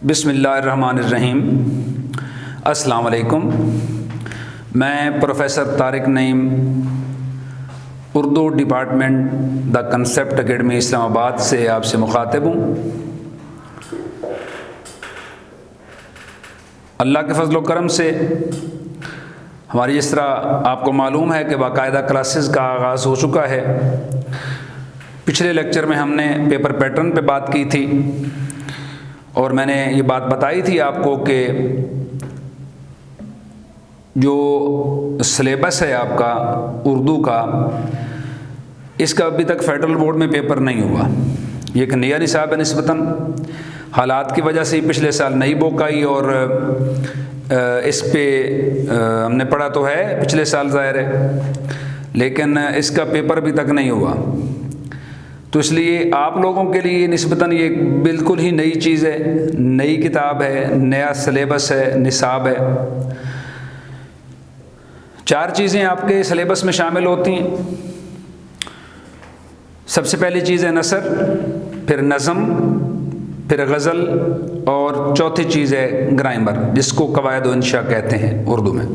بسم اللہ الرحمن الرحیم۔ السلام علیکم۔ میں professor Tariq Naeem, Urdu department the concept academy Islamabad سے آپ سے مخاطب ہوں۔ اللہ کے فضل و کرم سے ہماری جس طرح آپ کو معلوم ہے کہ باقاعدہ کلاسز کا آغاز ہو چکا ہے۔ پچھلے لیکچر میں ہم نے پیپر پیٹرن پہ بات کی تھی اور میں نے یہ بات بتائی تھی آپ کو کہ جو سلیبس ہے آپ کا اردو کا، اس کا ابھی تک فیڈرل بورڈ میں پیپر نہیں ہوا۔ یہ ایک نیا نصاب ہے، نسبتاً حالات کی وجہ سے پچھلے سال نئی بک آئی اور اس پہ ہم نے پڑھا تو ہے پچھلے سال ظاہر ہے، لیکن اس کا پیپر ابھی تک نہیں ہوا۔ تو اس لیے آپ لوگوں کے لیے نسبتاً یہ بالکل ہی نئی چیز ہے، نئی کتاب ہے، نیا سلیبس ہے، نصاب ہے۔ 4 چیزیں آپ کے سلیبس میں شامل ہوتی ہیں۔ سب سے پہلی چیز ہے نثر، پھر نظم، پھر غزل، اور چوتھی چیز ہے گرامر، جس کو قواعد و انشاء کہتے ہیں اردو میں۔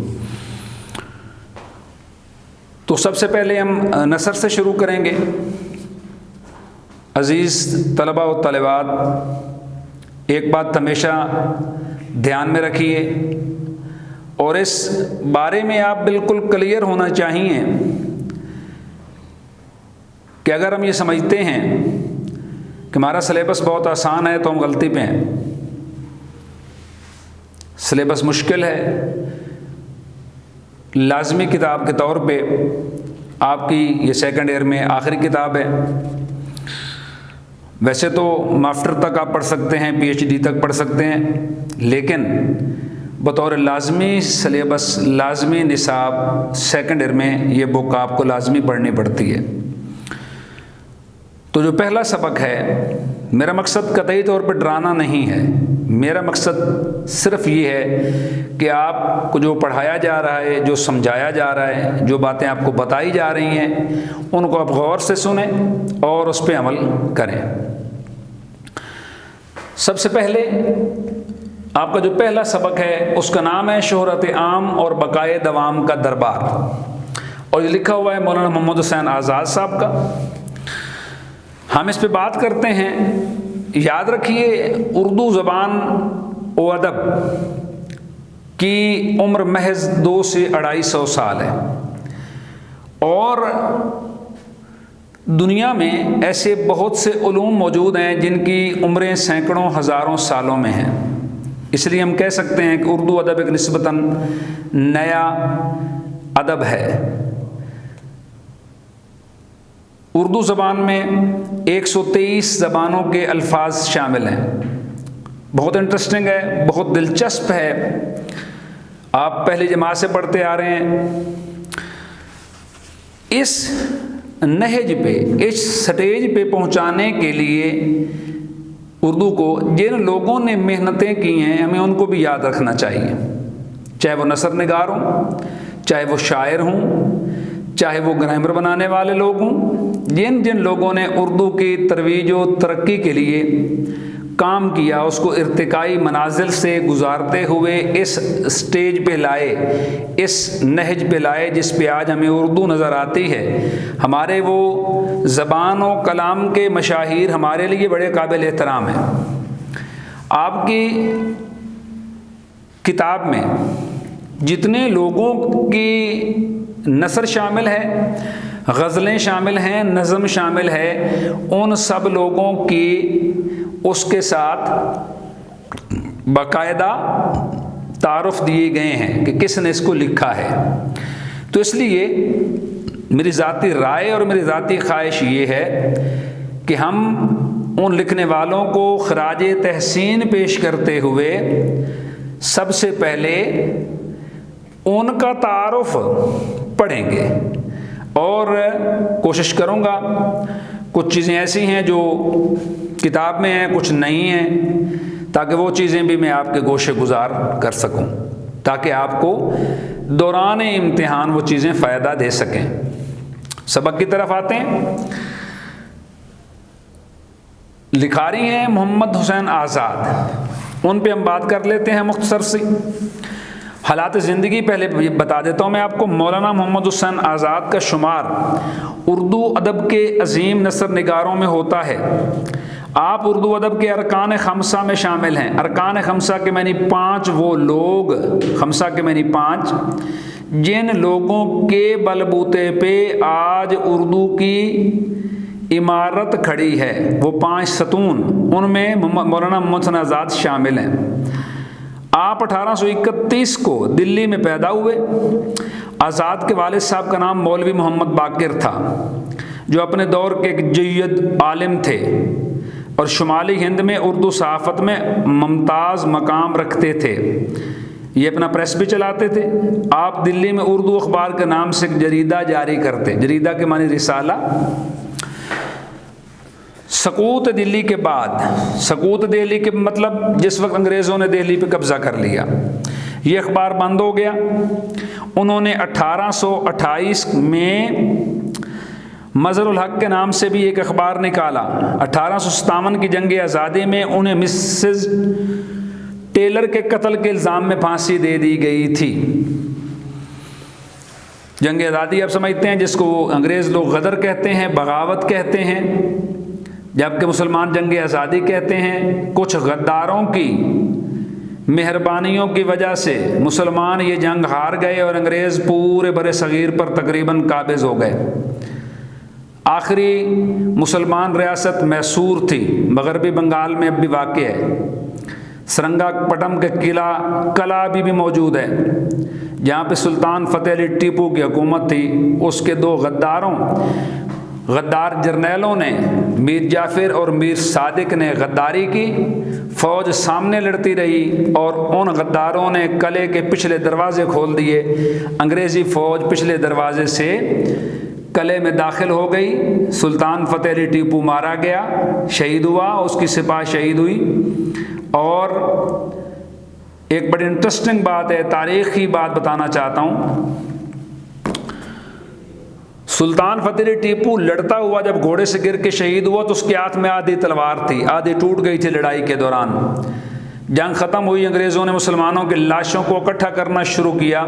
تو سب سے پہلے ہم نثر سے شروع کریں گے۔ عزیز طلباء و طالبات، ایک بات ہمیشہ دھیان میں رکھیے اور اس بارے میں آپ بالکل کلیئر ہونا چاہیے کہ اگر ہم یہ سمجھتے ہیں کہ ہمارا سلیبس بہت آسان ہے تو ہم غلطی پہ ہیں۔ سلیبس مشکل ہے۔ لازمی کتاب کے طور پہ آپ کی یہ سیکنڈ ایئر میں آخری کتاب ہے۔ ویسے تو ماسٹر تک آپ پڑھ سکتے ہیں، پی ایچ ڈی تک پڑھ سکتے ہیں، لیکن بطور لازمی سلیبس، لازمی نصاب سیکنڈ ایئر میں یہ بک آپ کو لازمی پڑھنی پڑتی ہے۔ تو جو پہلا سبق ہے، میرا مقصد قطعی طور پہ ڈرانا نہیں ہے۔ میرا مقصد صرف یہ ہے کہ آپ کو جو پڑھایا جا رہا ہے، جو سمجھایا جا رہا ہے، جو باتیں آپ کو بتائی جا رہی ہیں، ان کو آپ غور سے سنیں اور اس پہ عمل کریں۔ سب سے پہلے آپ کا جو پہلا سبق ہے اس کا نام ہے شہرت عام اور بقائے دوام کا دربار، اور یہ لکھا ہوا ہے مولانا محمد حسین آزاد صاحب کا۔ ہم اس پہ بات کرتے ہیں۔ یاد رکھیے، اردو زبان و ادب کی عمر محض 200 سے 250 سال ہے، اور دنیا میں ایسے بہت سے علوم موجود ہیں جن کی عمریں سینکڑوں ہزاروں سالوں میں ہیں۔ اس لیے ہم کہہ سکتے ہیں کہ اردو ادب ایک نسبتاً نیا ادب ہے۔ اردو زبان میں 123 زبانوں کے الفاظ شامل ہیں۔ بہت انٹرسٹنگ ہے، بہت دلچسپ ہے۔ آپ پہلی جماعت سے پڑھتے آ رہے ہیں۔ اس نہج پہ، اس سٹیج پہ پہنچانے کے لیے اردو کو جن لوگوں نے محنتیں کی ہیں، ہمیں ان کو بھی یاد رکھنا چاہیے، چاہے وہ نثر نگار ہوں، چاہے وہ شاعر ہوں، چاہے وہ گرامر بنانے والے لوگ ہوں۔ جن لوگوں نے اردو کی ترویج و ترقی کے لیے کام کیا، اس کو ارتقائی منازل سے گزارتے ہوئے اس سٹیج پہ لائے، اس نہج پہ لائے جس پہ آج ہمیں اردو نظر آتی ہے۔ ہمارے وہ زبان و کلام کے مشاہیر ہمارے لیے بڑے قابل احترام ہیں۔ آپ کی کتاب میں جتنے لوگوں کی نثر شامل ہے، غزلیں شامل ہیں، نظم شامل ہے، ان سب لوگوں کی اس کے ساتھ باقاعدہ تعارف دیے گئے ہیں کہ کس نے اس کو لکھا ہے۔ تو اس لیے میری ذاتی رائے اور میری ذاتی خواہش یہ ہے کہ ہم ان لکھنے والوں کو خراج تحسین پیش کرتے ہوئے سب سے پہلے ان کا تعارف پڑھیں گے، اور کوشش کروں گا کچھ چیزیں ایسی ہیں جو کتاب میں ہیں، کچھ نہیں ہیں، تاکہ وہ چیزیں بھی میں آپ کے گوشے گزار کر سکوں، تاکہ آپ کو دوران امتحان وہ چیزیں فائدہ دے سکیں۔ سبق کی طرف آتے ہیں۔ لکھاری ہیں محمد حسین آزاد۔ ان پہ ہم بات کر لیتے ہیں مختصر سی۔ حالات زندگی پہلے بتا دیتا ہوں میں آپ کو۔ مولانا محمد حسین آزاد کا شمار اردو ادب کے عظیم نثر نگاروں میں ہوتا ہے۔ آپ اردو ادب کے ارکان خمسہ میں شامل ہیں۔ ارکان خمسہ کے معنی 5 وہ لوگ، خمسہ کے معنی 5، جن لوگوں کے بلبوتے پہ آج اردو کی عمارت کھڑی ہے، وہ 5 ستون، ان میں مولانا محمد حسین آزاد شامل ہیں۔ آپ 1831 کو دلی میں پیدا ہوئے۔ آزاد کے والد صاحب کا نام مولوی محمد باقر تھا، جو اپنے دور کے ایک جید عالم تھے اور شمالی ہند میں اردو صحافت میں ممتاز مقام رکھتے تھے۔ یہ اپنا پریس بھی چلاتے تھے۔ آپ دلی میں اردو اخبار کے نام سے ایک جریدہ جاری کرتے، جریدہ کے معنی رسالہ۔ سقوط دلی کے بعد، سقوط دہلی کے مطلب جس وقت انگریزوں نے دہلی پہ قبضہ کر لیا، یہ اخبار بند ہو گیا۔ انہوں نے 1828 میں مظہر الحق کے نام سے بھی ایک اخبار نکالا۔ 1857 کی جنگ آزادی میں انہیں مسز ٹیلر کے قتل کے الزام میں پھانسی دے دی گئی تھی۔ جنگ آزادی آپ سمجھتے ہیں، جس کو انگریز لوگ غدر کہتے ہیں، بغاوت کہتے ہیں، جبکہ مسلمان جنگ آزادی کہتے ہیں۔ کچھ غداروں کی مہربانیوں کی وجہ سے مسلمان یہ جنگ ہار گئے اور انگریز پورے بر صغیر پر تقریباً قابض ہو گئے۔ آخری مسلمان ریاست میسور تھی، مغربی بنگال میں اب بھی واقع ہے۔ سرنگا پٹم کے قلعہ بھی موجود ہے، جہاں پہ سلطان فتح علی ٹیپو کی حکومت تھی۔ اس کے 2 غدار جرنیلوں نے، میر جعفر اور میر صادق نے غداری کی۔ فوج سامنے لڑتی رہی اور ان غداروں نے قلعے کے پچھلے دروازے کھول دیے۔ انگریزی فوج پچھلے دروازے سے قلعے میں داخل ہو گئی۔ سلطان فتح علی ٹیپو مارا گیا، شہید ہوا، اس کی سپاہ شہید ہوئی۔ اور ایک بڑی انٹرسٹنگ بات ہے، تاریخی بات بتانا چاہتا ہوں۔ سلطان فتح علی ٹیپو لڑتا ہوا جب گھوڑے سے گر کے شہید ہوا تو اس کے ہاتھ میں آدھی تلوار تھی، آدھی ٹوٹ گئی تھی لڑائی کے دوران۔ جنگ ختم ہوئی، انگریزوں نے مسلمانوں کی لاشوں کو اکٹھا کرنا شروع کیا۔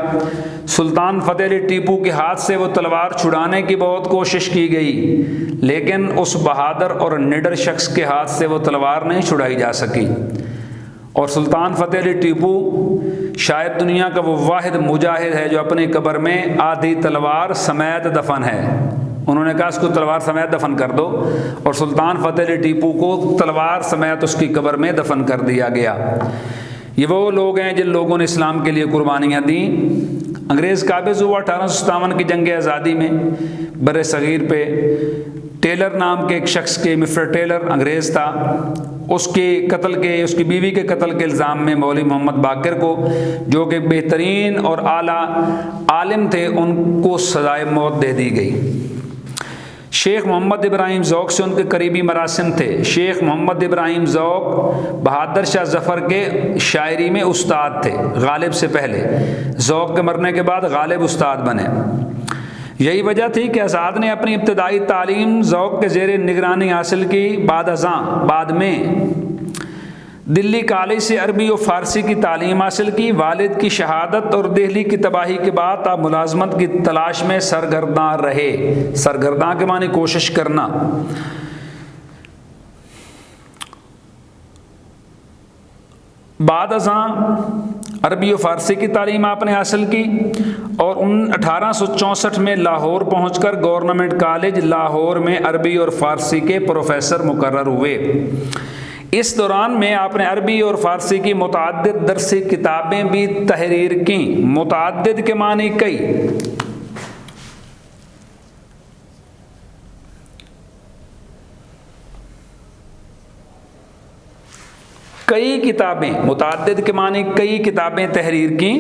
سلطان فتح علی ٹیپو کے ہاتھ سے وہ تلوار چھڑانے کی بہت کوشش کی گئی، لیکن اس بہادر اور نڈر شخص کے ہاتھ سے وہ تلوار نہیں چھڑائی جا سکی۔ اور سلطان فتح علی ٹیپو شاید دنیا کا وہ واحد مجاہد ہے جو اپنی قبر میں آدھی تلوار سمیت دفن ہے۔ انہوں نے کہا اس کو تلوار سمیت دفن کر دو، اور سلطان فتح علی ٹیپو کو تلوار سمیت اس کی قبر میں دفن کر دیا گیا۔ یہ وہ لوگ ہیں جن لوگوں نے اسلام کے لیے قربانیاں دیں۔ انگریز قابض ہوا 1857 کی جنگ آزادی میں بر صغیر پہ۔ ٹیلر نام کے ایک شخص کے، مسٹر ٹیلر انگریز تھا، اس کی بیوی کے قتل کے الزام میں مولوی محمد باقر کو، جو کہ بہترین اور اعلیٰ عالم تھے، ان کو سزائے موت دے دی گئی۔ شیخ محمد ابراہیم ذوق سے ان کے قریبی مراسم تھے۔ شیخ محمد ابراہیم ذوق بہادر شاہ ظفر کے شاعری میں استاد تھے، غالب سے پہلے۔ ذوق کے مرنے کے بعد غالب استاد بنے۔ یہی وجہ تھی کہ آزاد نے اپنی ابتدائی تعلیم ذوق کے زیر نگرانی حاصل کی۔ بعد میں دلی کالج سے عربی و فارسی کی تعلیم حاصل کی۔ والد کی شہادت اور دہلی کی تباہی کے بعد آپ ملازمت کی تلاش میں سرگرداں رہے۔ سرگرداں کے معنی کوشش کرنا۔ بعد ازاں عربی و فارسی کی تعلیم آپ نے حاصل کی اور 1864 میں لاہور پہنچ کر گورنمنٹ کالج لاہور میں عربی اور فارسی کے پروفیسر مقرر ہوئے۔ اس دوران میں آپ نے عربی اور فارسی کی متعدد درسی کتابیں بھی تحریر کیں۔ متعدد کے معنی کئی۔ کئی کتابیں، متعدد کے معنی کئی کتابیں تحریر کیں۔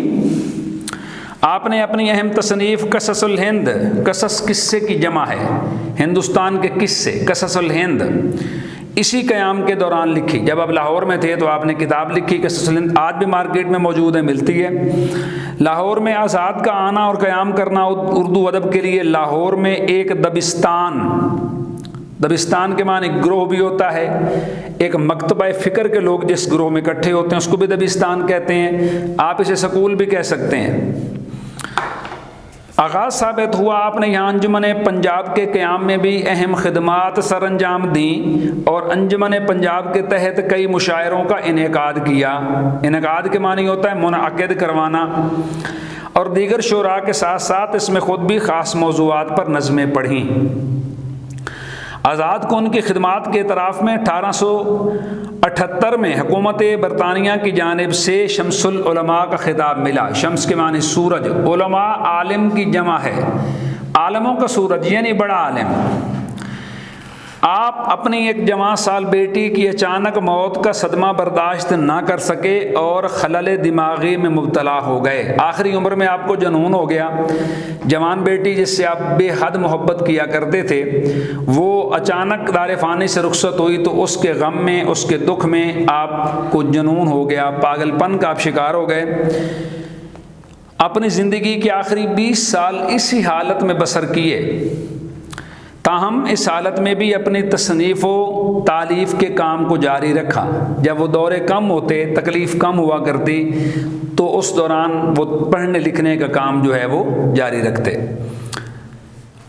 آپ نے اپنی اہم تصنیف قصص الہند، قصص قصے کی جمع ہے، ہندوستان کے قصے، قصص الہند، اسی قیام کے دوران لکھی۔ جب آپ لاہور میں تھے تو آپ نے کتاب لکھی قصص الہند، آج بھی مارکیٹ میں موجود ہے، ملتی ہے۔ لاہور میں آزاد کا آنا اور قیام کرنا اردو ادب کے لیے لاہور میں ایک دبستان دبستان کے معنی گروہ بھی ہوتا ہے، ایک مکتبہ فکر کے لوگ جس گروہ میں اکٹھے ہوتے ہیں اس کو بھی دبستان کہتے ہیں، آپ اسے سکول بھی کہہ سکتے ہیں۔ آغاز ثابت ہوا آپ نے یہاں انجمن پنجاب کے قیام میں بھی اہم خدمات سر انجام دیں اور انجمن پنجاب کے تحت کئی مشاعروں کا انعقاد کیا۔ انعقاد کے معنی ہوتا ہے منعقد کروانا، اور دیگر شعراء کے ساتھ ساتھ اس میں خود بھی خاص موضوعات پر نظمیں پڑھیں۔ آزاد کون کی خدمات کے اعتراف میں 1878 میں حکومت برطانیہ کی جانب سے شمس العلماء کا خطاب ملا۔ شمس کے معنی سورج، علماء عالم کی جمع ہے، عالموں کا سورج یعنی بڑا عالم۔ آپ اپنی ایک جوان سال بیٹی کی اچانک موت کا صدمہ برداشت نہ کر سکے اور خلل دماغی میں مبتلا ہو گئے۔ آخری عمر میں آپ کو جنون ہو گیا۔ جوان بیٹی جس سے آپ بے حد محبت کیا کرتے تھے وہ اچانک دار فانی سے رخصت ہوئی تو اس کے غم میں، اس کے دکھ میں آپ کو جنون ہو گیا، پاگل پن کا آپ شکار ہو گئے۔ اپنی زندگی کے آخری 20 سال اسی حالت میں بسر کیے، تاہم اس حالت میں بھی اپنی تصنیف و تالیف کے کام کو جاری رکھا۔ جب وہ دورے کم ہوتے، تکلیف کم ہوا کرتی تو اس دوران وہ پڑھنے لکھنے کا کام جو ہے وہ جاری رکھتے۔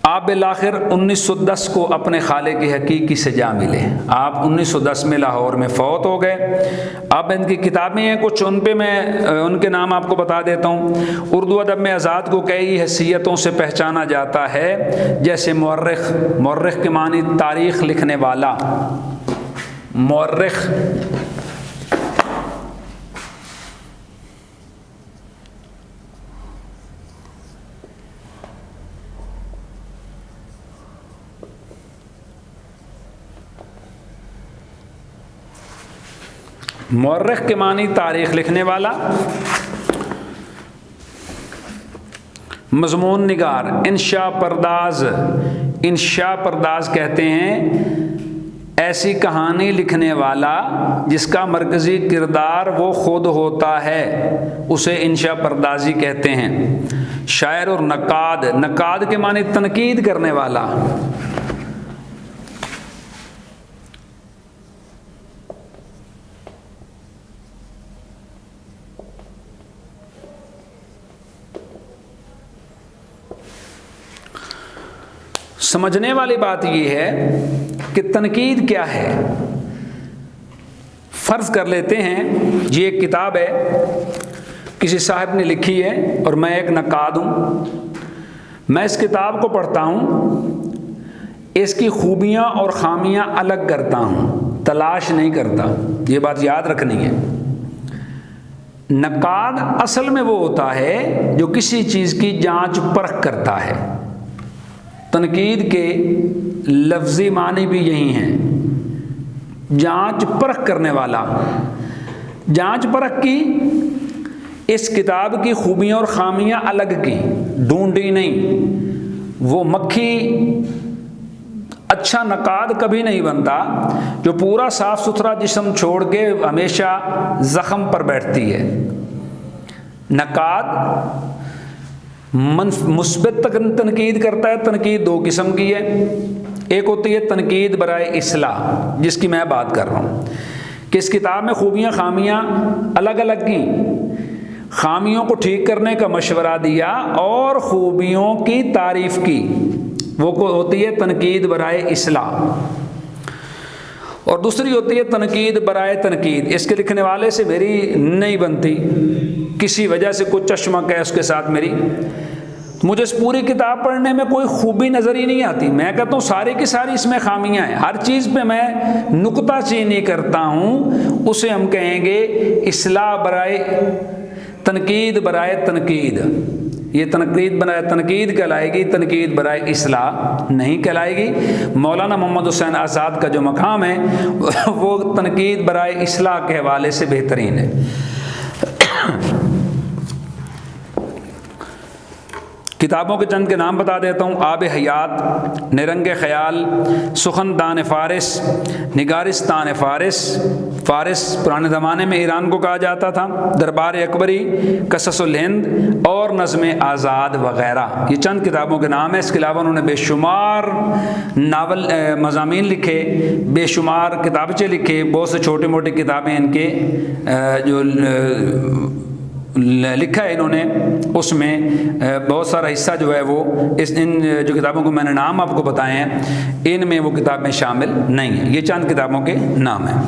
آپ بالآخر 1910 کو اپنے خالق حقیقی سے جا ملے۔ آپ 1910 میں لاہور میں فوت ہو گئے۔ اب ان کی کتابیں ہیں کچھ، ان پہ میں ان کے نام آپ کو بتا دیتا ہوں۔ اردو ادب میں آزاد کو کئی حیثیتوں سے پہچانا جاتا ہے، جیسے مورخ، مورخ کے معنی تاریخ لکھنے والا، مورخ۔ مورخ کے معنی تاریخ لکھنے والا، مضمون نگار، انشاء پرداز، انشاء پرداز کہتے ہیں ایسی کہانی لکھنے والا جس کا مرکزی کردار وہ خود ہوتا ہے، اسے انشاء پردازی کہتے ہیں۔ شاعر اور نقاد، نقاد کے معنی تنقید کرنے والا۔ سمجھنے والی بات یہ ہے کہ تنقید کیا ہے۔ فرض کر لیتے ہیں یہ ایک کتاب ہے، کسی صاحب نے لکھی ہے اور میں ایک نقاد ہوں۔ میں اس کتاب کو پڑھتا ہوں، اس کی خوبیاں اور خامیاں الگ کرتا ہوں، تلاش نہیں کرتا۔ یہ بات یاد رکھنی ہے۔ نقاد اصل میں وہ ہوتا ہے جو کسی چیز کی جانچ پرکھ کرتا ہے۔ تنقید کے لفظی معنی بھی یہی ہیں، جانچ پرکھ کرنے والا۔ جانچ پرکھ کی، اس کتاب کی خوبیاں اور خامیاں الگ کی، ڈھونڈی نہیں۔ وہ مکھی اچھا نقاد کبھی نہیں بنتا جو پورا صاف ستھرا جسم چھوڑ کے ہمیشہ زخم پر بیٹھتی ہے۔ نقاد مثبت تنقید کرتا ہے۔ تنقید دو قسم کی ہے، ایک ہوتی ہے تنقید برائے اصلاح، جس کی میں بات کر رہا ہوں کہ اس کتاب میں خوبیاں خامیاں الگ الگ کی، خامیوں کو ٹھیک کرنے کا مشورہ دیا اور خوبیوں کی تعریف کی، وہ ہوتی ہے تنقید برائے اصلاح۔ اور دوسری ہوتی ہے تنقید برائے تنقید، اس کے لکھنے والے سے میری نہیں بنتی، کسی وجہ سے کچھ چشمک ہے اس کے ساتھ میری، مجھے اس پوری کتاب پڑھنے میں کوئی خوبی نظر ہی نہیں آتی، میں کہتا ہوں ساری کی ساری اس میں خامیاں ہیں، ہر چیز پہ میں نکتہ چینی کرتا ہوں، اسے ہم کہیں گے اصلاح برائے تنقید برائے تنقید۔ یہ تنقید برائے تنقید کہلائے گی، تنقید برائے اصلاح نہیں کہلائے گی۔ مولانا محمد حسین آزاد کا جو مقام ہے وہ تنقید برائے اصلاح کے حوالے سے بہترین ہے۔ کتابوں کے چند کے نام بتا دیتا ہوں: آب حیات، نرنگ خیال، سخن دان فارس، نگارستان فارس، فارس پرانے زمانے میں ایران کو کہا جاتا تھا، دربار اکبری، قصص الہند اور نظم آزاد وغیرہ، یہ چند کتابوں کے نام ہیں۔ اس کے علاوہ انہوں نے بے شمار ناول مضامین لکھے، بے شمار کتابچے لکھے، بہت سے چھوٹے موٹے کتابیں ان کے جو لکھا ہے انہوں نے، اس میں بہت سارا حصہ جو ہے وہ ان جو کتابوں کو میں نے نام آپ کو بتائے ہیں ان میں وہ کتابیں شامل نہیں ہیں۔ یہ چند کتابوں کے نام ہیں۔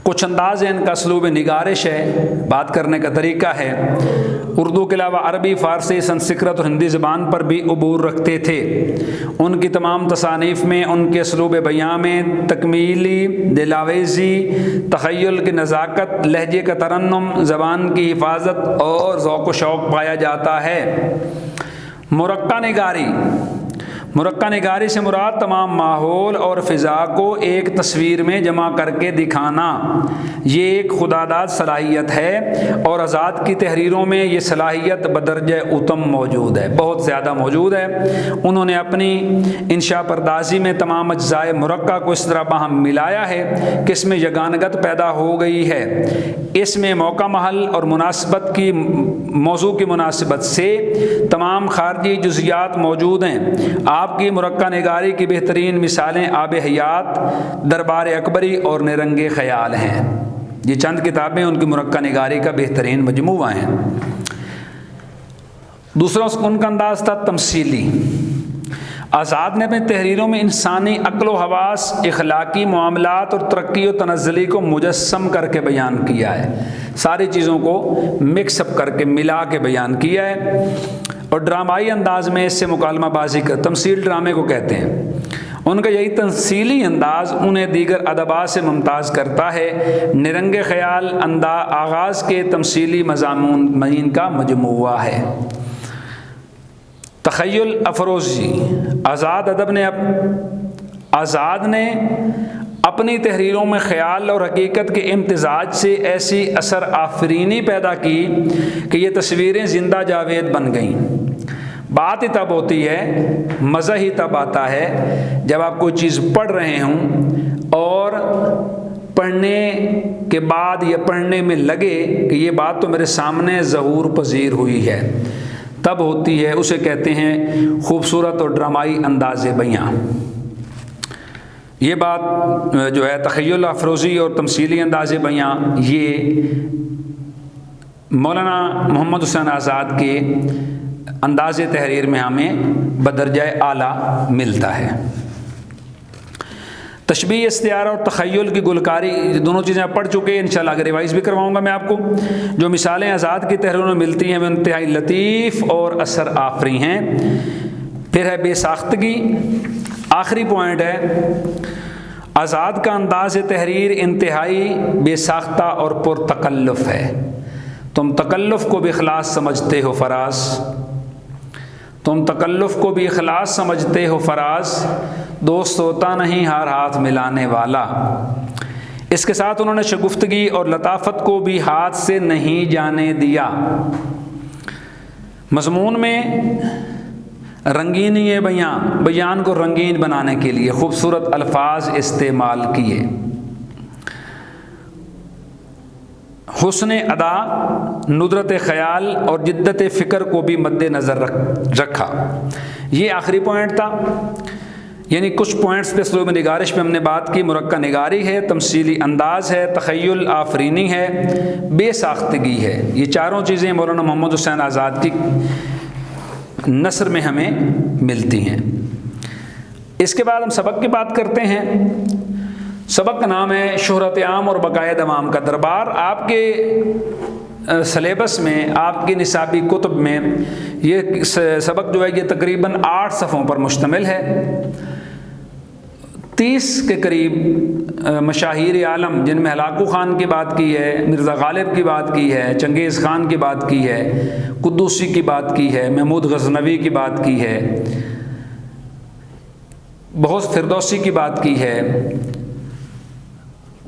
کچھ انداز ہے ان کا، اسلوب نگارش ہے، بات کرنے کا طریقہ ہے۔ اردو کے علاوہ عربی، فارسی، سنسکرت اور ہندی زبان پر بھی عبور رکھتے تھے۔ ان کی تمام تصانیف میں ان کے اسلوب بیان میں تکمیلی، دلاویزی، تخیل کی نزاکت، لہجے کا ترنم، زبان کی حفاظت اور ذوق و شوق پایا جاتا ہے۔ مرقع نگاری، مرقع نگاری سے مراد تمام ماحول اور فضا کو ایک تصویر میں جمع کر کے دکھانا، یہ ایک خداداد صلاحیت ہے اور آزاد کی تحریروں میں یہ صلاحیت بدرجہ اتم موجود ہے، بہت زیادہ موجود ہے۔ انہوں نے اپنی انشاء پردازی میں تمام اجزاء مرقع کو اس طرح باہم ملایا ہے کہ اس میں یگانگت پیدا ہو گئی ہے۔ اس میں موقع محل اور مناسبت کی موضوع کی مناسبت سے تمام خارجی جزیات موجود ہیں۔ آپ کی مرقع نگاری کی بہترین مثالیں آب حیات، دربار اکبری اور نرنگ خیال ہیں۔ یہ چند کتابیں ان کی مرقع نگاری کا بہترین مجموعہ ہیں۔ دوسرا ان کا انداز تھا تمثیلی۔ آزاد نے اپنی تحریروں میں انسانی عقل و حواس، اخلاقی معاملات اور ترقی و تنزلی کو مجسم کر کے بیان کیا ہے، ساری چیزوں کو مکس اپ کر کے ملا کے بیان کیا ہے، اور ڈرامائی انداز میں اس سے مکالمہ بازی کا تمثیل ڈرامے کو کہتے ہیں۔ ان کا یہی تمثیلی انداز انہیں دیگر ادبا سے ممتاز کرتا ہے۔ نرنگ خیال آغاز کے تمثیلی مضامین کا مجموعہ ہے۔ تخیل افروزی، آزاد نے اپنی تحریروں میں خیال اور حقیقت کے امتزاج سے ایسی اثر آفرینی پیدا کی کہ یہ تصویریں زندہ جاوید بن گئیں۔ بات ہی تب ہوتی ہے، مزہ ہی تب آتا ہے جب آپ کوئی چیز پڑھ رہے ہوں اور پڑھنے کے بعد یا پڑھنے میں لگے کہ یہ بات تو میرے سامنے ظہور پذیر ہوئی ہے، تب ہوتی ہے، اسے کہتے ہیں خوبصورت اور ڈرامائی انداز بیاں۔ یہ بات جو ہے تخیل افروزی اور تمثیلی انداز بیاں، یہ مولانا محمد حسین آزاد کے انداز تحریر میں ہمیں بدرجہ اعلیٰ ملتا ہے۔ تشبیہ، استعارہ اور تخیل کی گلکاری، دونوں چیزیں آپ پڑھ چکے ہیں، انشاءاللہ آگے ریوائز بھی کرواؤں گا میں آپ کو۔ جو مثالیں آزاد کی تحریروں میں ملتی ہیں وہ انتہائی لطیف اور اثر آفریں ہیں۔ پھر ہے بے ساختگی، آخری پوائنٹ ہے، آزاد کا انداز تحریر انتہائی بے ساختہ اور پرتکلف ہے۔ تم تکلف کو بھی اخلاص سمجھتے ہو فراز، تم تکلف کو بھی اخلاص سمجھتے ہو فراز، دوست ہوتا نہیں ہر ہاتھ ملانے والا۔ اس کے ساتھ انہوں نے شگفتگی اور لطافت کو بھی ہاتھ سے نہیں جانے دیا۔ مضمون میں رنگینی بیان کو رنگین بنانے کے لیے خوبصورت الفاظ استعمال کیے۔ حسن ادا، ندرت خیال اور جدت فکر کو بھی مد نظر رکھا۔ یہ آخری پوائنٹ تھا، یعنی کچھ پوائنٹس پہ اسلوب نگارش پہ ہم نے بات کی۔ مرقع نگاری ہے، تمثیلی انداز ہے، تخیل آفرینی ہے، بے ساختگی ہے۔ یہ چاروں چیزیں مولانا محمد حسین آزاد کی نثر میں ہمیں ملتی ہیں۔ اس کے بعد ہم سبق کی بات کرتے ہیں۔ سبق کا نام ہے شہرت عام اور بقائے دوام کا دربار۔ آپ کے سلیبس میں، آپ کی نصابی کتب میں یہ سبق جو ہے یہ تقریباً 8 صفحوں پر مشتمل ہے۔ 30 کے قریب مشاہیر عالم، جن میں ہلاکو خان کی بات کی ہے، مرزا غالب کی بات کی ہے، چنگیز خان کی بات کی ہے، قدوسی کی بات کی ہے، محمود غزنوی کی بات کی ہے، بہت فردوسی کی بات کی ہے،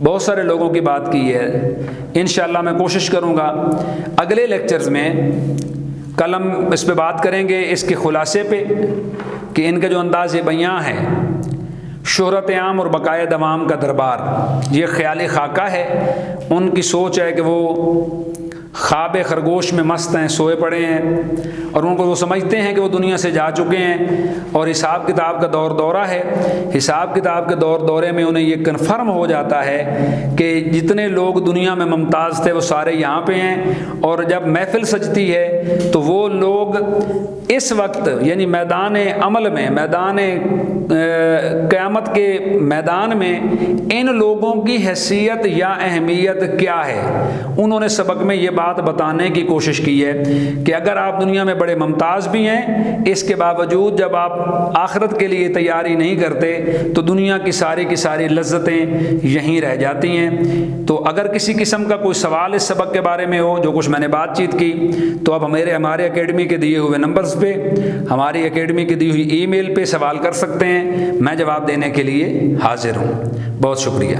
بہت سارے لوگوں کی بات کی ہے۔ انشاءاللہ میں کوشش کروں گا اگلے لیکچرز میں، کل ہم اس پہ بات کریں گے اس کے خلاصے پہ کہ ان کا جو انداز بیاں ہے شہرت عام اور بقائے دوام کا دربار، یہ خیالی خاکہ ہے۔ ان کی سوچ ہے کہ وہ خواب خرگوش میں مست ہیں، سوئے پڑے ہیں، اور ان کو وہ سمجھتے ہیں کہ وہ دنیا سے جا چکے ہیں اور حساب کتاب کا دور دورہ ہے۔ حساب کتاب کے دور دورے میں انہیں یہ کنفرم ہو جاتا ہے کہ جتنے لوگ دنیا میں ممتاز تھے وہ سارے یہاں پہ ہیں، اور جب محفل سجتی ہے تو وہ لوگ اس وقت یعنی میدان عمل میں، میدان قیامت کے میدان میں ان لوگوں کی حیثیت یا اہمیت کیا ہے۔ انہوں نے سبق میں یہ بات بتانے کی کوشش کی ہے کہ اگر آپ دنیا میں بڑے ممتاز بھی ہیں، اس کے باوجود جب آپ آخرت کے لیے تیاری نہیں کرتے تو دنیا کی ساری لذتیں یہیں رہ جاتی ہیں۔ تو اگر کسی قسم کا کوئی سوال اس سبق کے بارے میں ہو، جو کچھ میں نے بات چیت کی، تو اب ہمارے اکیڈمی کے دیے ہوئے نمبرز پہ، ہماری اکیڈمی کی دی ہوئی ای میل پہ سوال کر سکتے ہیں، میں جواب دینے کے لیے حاضر ہوں۔ بہت شکریہ۔